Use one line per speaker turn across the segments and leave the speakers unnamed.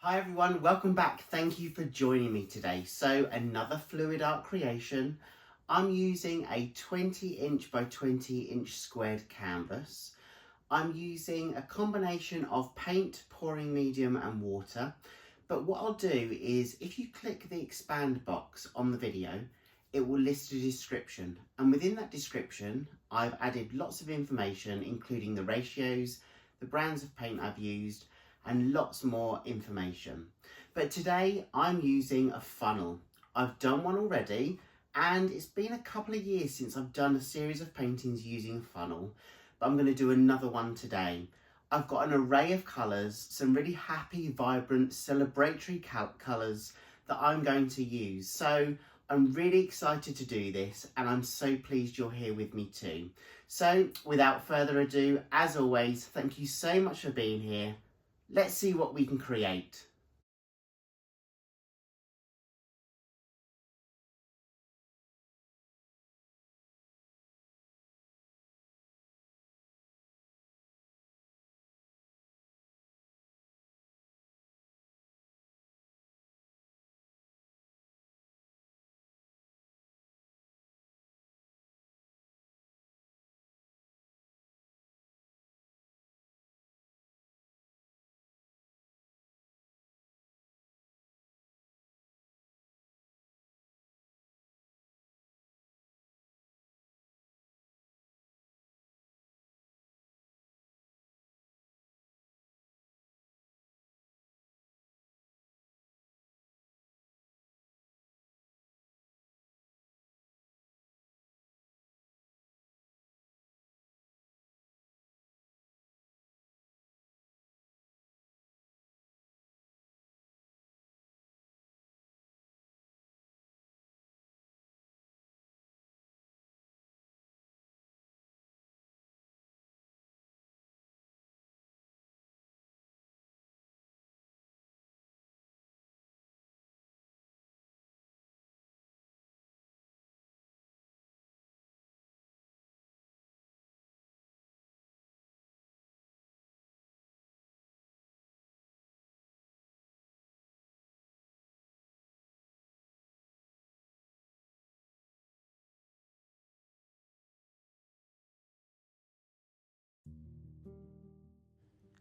Hi everyone, welcome back. Thank you for joining me today. So another fluid art creation. I'm using a 20" by 20" squared canvas. I'm using a combination of paint, pouring medium and water. But what I'll do is if you click the expand box on the video, it will list a description. And within that description, I've added lots of information, including the ratios, the brands of paint I've used, and lots more information. But today I'm using a funnel. I've done one already, and it's been a couple of years since I've done a series of paintings using a funnel, but I'm going to do another one today. I've got an array of colours, some really happy, vibrant, celebratory colours that I'm going to use. So I'm really excited to do this, and I'm so pleased you're here with me too. So without further ado, as always, thank you so much for being here. Let's see what we can create.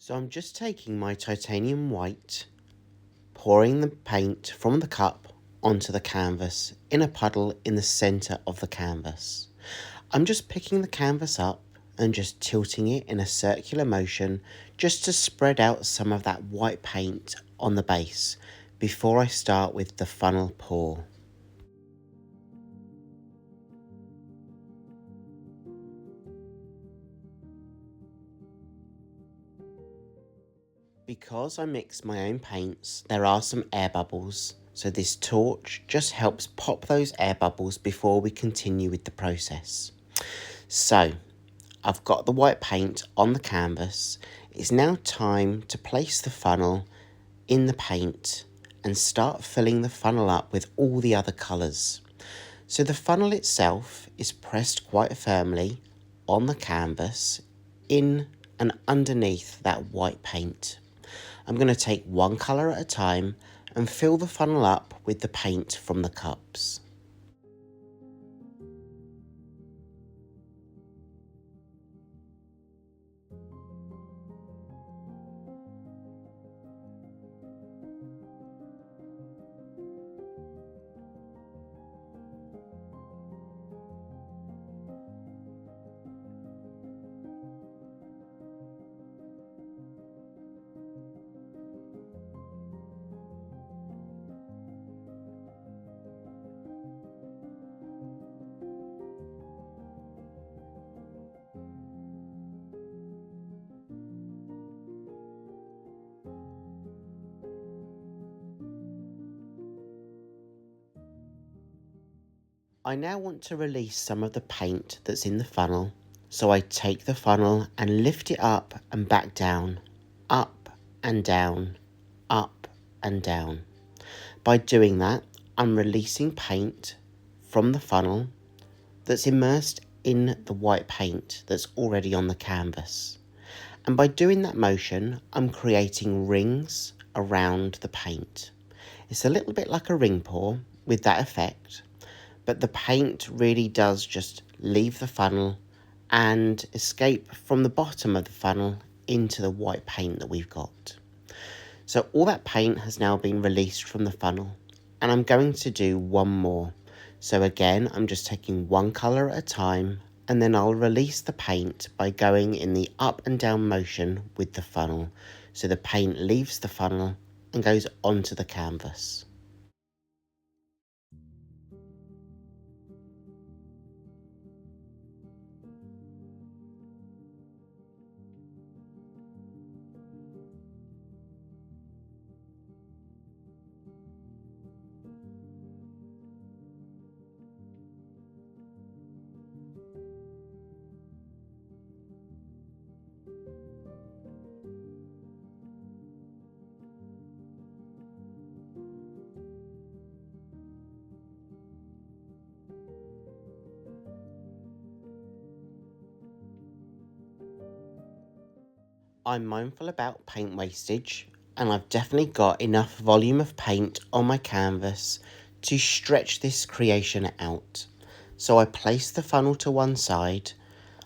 So I'm just taking my titanium white, pouring the paint from the cup onto the canvas in a puddle in the centre of the canvas. I'm just picking the canvas up and just tilting it in a circular motion just to spread out some of that white paint on the base before I start with the funnel pour. Because I mix my own paints, there are some air bubbles, so this torch just helps pop those air bubbles before we continue with the process. So, I've got the white paint on the canvas. It's now time to place the funnel in the paint and start filling the funnel up with all the other colours. So the funnel itself is pressed quite firmly on the canvas in and underneath that white paint. I'm going to take one colour at a time and fill the funnel up with the paint from the cups. I now want to release some of the paint that's in the funnel, so I take the funnel and lift it up and back down, up and down, up and down. By doing that, I'm releasing paint from the funnel that's immersed in the white paint that's already on the canvas. And by doing that motion, I'm creating rings around the paint. It's a little bit like a ring pour with that effect, but the paint really does just leave the funnel and escape from the bottom of the funnel into the white paint that we've got. So all that paint has now been released from the funnel, and I'm going to do one more. So again, I'm just taking one colour at a time, and then I'll release the paint by going in the up and down motion with the funnel. So the paint leaves the funnel and goes onto the canvas. I'm mindful about paint wastage, and I've definitely got enough volume of paint on my canvas to stretch this creation out. So I place the funnel to one side.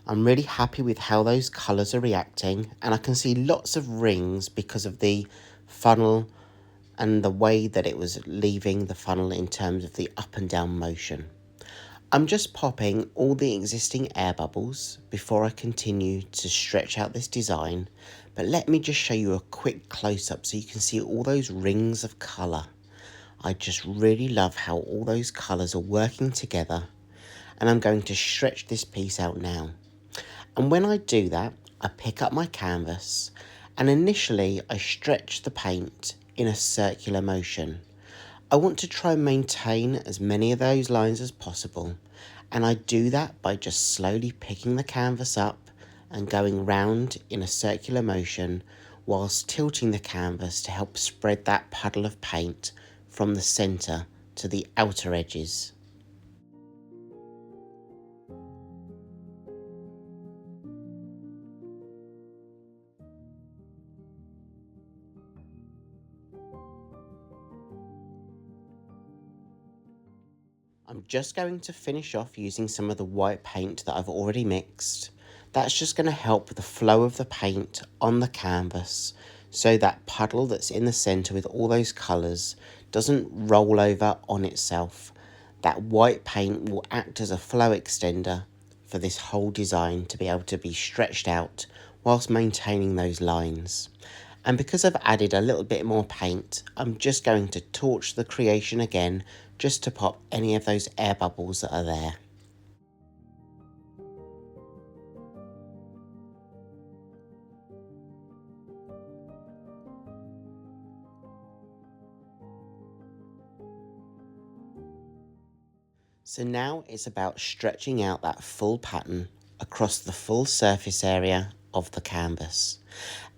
I'm really happy with how those colours are reacting, and I can see lots of rings because of the funnel and the way that it was leaving the funnel in terms of the up and down motion. I'm just popping all the existing air bubbles before I continue to stretch out this design, but let me just show you a quick close-up so you can see all those rings of colour. I just really love how all those colours are working together, and I'm going to stretch this piece out now. And when I do that, I pick up my canvas, and initially I stretch the paint in a circular motion. I want to try and maintain as many of those lines as possible, and I do that by just slowly picking the canvas up and going round in a circular motion whilst tilting the canvas to help spread that puddle of paint from the centre to the outer edges. I'm just going to finish off using some of the white paint that I've already mixed. That's just going to help with the flow of the paint on the canvas, so that puddle that's in the centre with all those colours doesn't roll over on itself. That white paint will act as a flow extender for this whole design to be able to be stretched out whilst maintaining those lines. And because I've added a little bit more paint, I'm just going to torch the creation again just to pop any of those air bubbles that are there. So now it's about stretching out that full pattern across the full surface area of the canvas.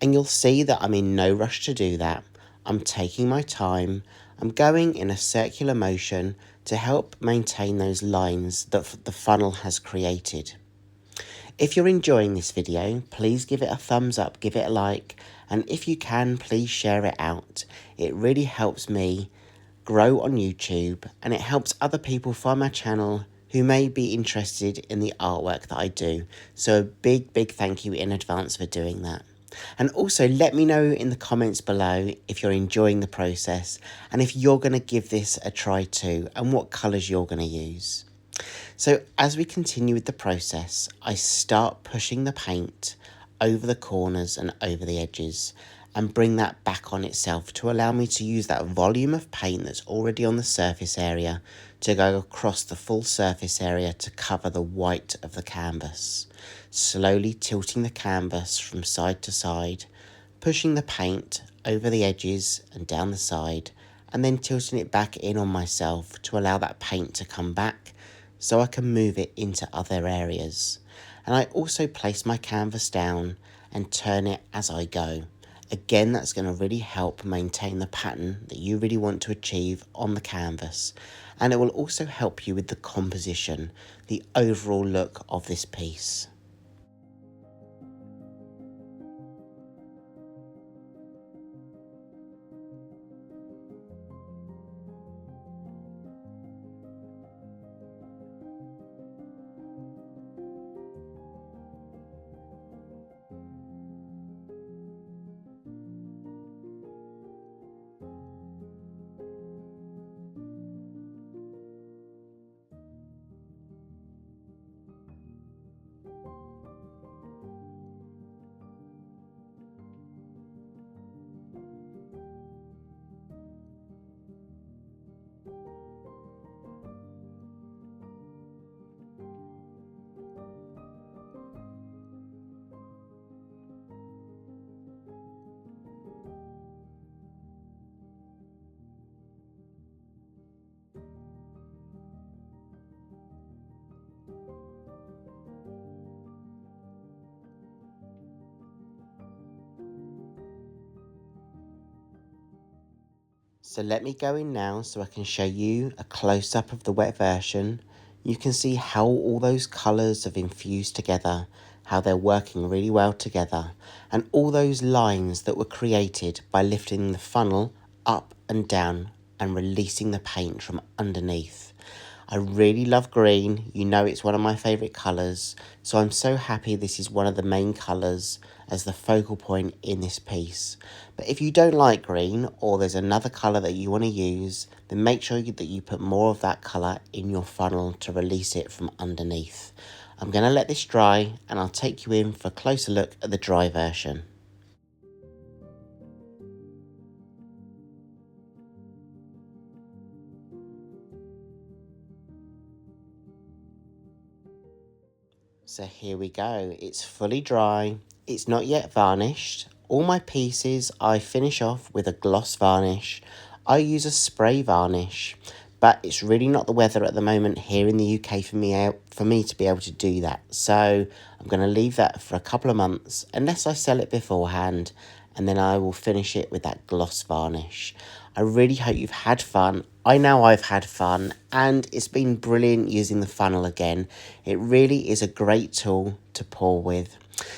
And you'll see that I'm in no rush to do that. I'm taking my time. I'm going in a circular motion to help maintain those lines that the funnel has created. If you're enjoying this video, please give it a thumbs up, give it a like, and if you can, please share it out. It really helps me grow on YouTube, and it helps other people find my channel who may be interested in the artwork that I do. So a big thank you in advance for doing that. And also let me know in the comments below if you're enjoying the process and if you're going to give this a try too and what colours you're going to use. So as we continue with the process, I start pushing the paint over the corners and over the edges and bring that back on itself to allow me to use that volume of paint that's already on the surface area to go across the full surface area to cover the white of the canvas. Slowly tilting the canvas from side to side, pushing the paint over the edges and down the side, and then tilting it back in on myself to allow that paint to come back so I can move it into other areas. And I also place my canvas down and turn it as I go. Again, that's going to really help maintain the pattern that you really want to achieve on the canvas. And it will also help you with the composition, the overall look of this piece. So let me go in now so I can show you a close-up of the wet version. You can see how all those colours have infused together, how they're working really well together, and all those lines that were created by lifting the funnel up and down and releasing the paint from underneath. I really love green, you know it's one of my favourite colours, so I'm so happy this is one of the main colours as the focal point in this piece. But if you don't like green, or there's another colour that you want to use, then make sure that you put more of that colour in your funnel to release it from underneath. I'm going to let this dry and I'll take you in for a closer look at the dry version. So here we go, it's fully dry, it's not yet varnished. All my pieces I finish off with a gloss varnish. I use a spray varnish, but it's really not the weather at the moment here in the UK for me to be able to do that. So I'm going to leave that for a couple of months unless I sell it beforehand, and then I will finish it with that gloss varnish. I really hope you've had fun. I know I've had fun, and it's been brilliant using the funnel again. It really is a great tool to pour with.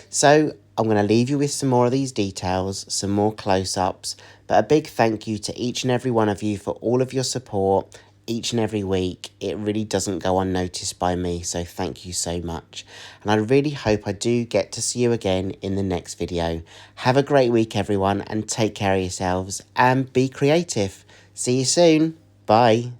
So I'm going to leave you with some more of these details, some more close-ups, but a big thank you to each and every one of you for all of your support each and every week. It really doesn't go unnoticed by me, so thank you so much. And I really hope I do get to see you again in the next video. Have a great week, everyone, and take care of yourselves and be creative. See you soon. Bye.